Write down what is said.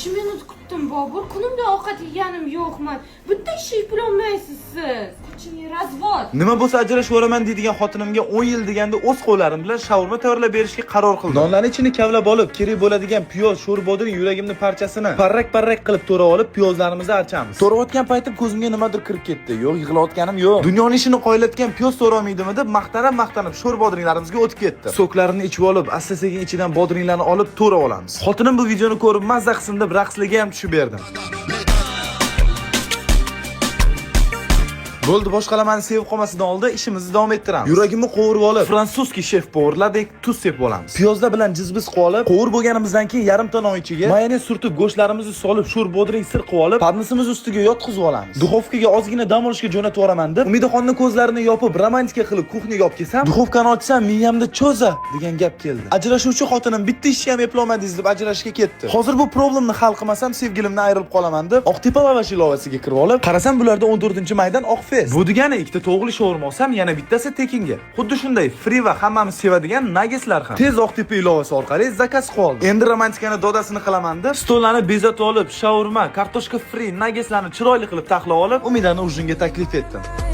2 minut kutdim Bobur. Kunimda ovqat yeganim yo'qman. Bitta ish eplolmaysiz siz. Qachon razvod? Nima bo'lsa ajrashaveraman deydigan xotinimga 10 yil deganda o'z qo'llarim bilan shaurma tayyorlab berishga qaror qildim. Nonlarni ichini kavlab olib, kerak bo'ladigan piyoz, sho'rbodring yuragimni parchasini parrak qilib to'rab olib, piyozlarimizni archamiz. To'rayotgan paytim ko'zimga nimadir kirib ketdi. Yo'q, yig'layotganim yo'q. Dunyoning ishini qoyillatgan piyoz to'raolmaydimi deb maqtanib sho'rbodringlarimizga o'tib ketdi. Soklarini ichib olib, asta-sekin ichidan bodringlarni olib to'rab olamiz. Xotinim bu videoni ko'rib mazza qilsin deb raqslarga ham tushib berdim. Bo'ldi, boshqalarni sevib qolmasidan oldin ishimizni davom ettiramiz. Yuragimni qovurib olib, fransuzskiy shef-povardek tuz sepib olamiz. Piyozlar bilan jizbiz qilib olib, qovurib bo'lganimizdan keyin yarim ton ichiga mayonez surtib, go'shtlarimizni solib, sho'rbodring sir qilib olib, parnisimiz ustiga yotqizib olamiz. Duxovkaga ozgina dam olishga jo'natib yuboraman deb, Umidaxonning ko'zlarini yopib, romantika qilib kuxnyaga olib kelsam, duxovkani ochsam, miyamda cho'za degan gap keldi. Ajrashuvchi xotinim bitta ishni ham eplolmadingiz deb ajrashga ketdi. Hozir bu problemni hal qilmasam, sevgilimdan ayrilib qolaman deb, Oqtepa lavash ilovasiga kirib olib, qarasam bularda 14-maydan oq fest. Bu degani ikkita to'g'li shaurma olsam, yana bittasi tekinga. Xuddi shunday free va hammamiz sevadigan nuggetslar ham. Tez Oqtepa ilovasi orqali zakaz qilib oldim. Endi romantikani dodasini qilaman deb, stollarni bezatib olib, shaurma, kartoshka free nuggetslarni chiroyli qilib taxlab olib, Umidani ujinga taklif etdim.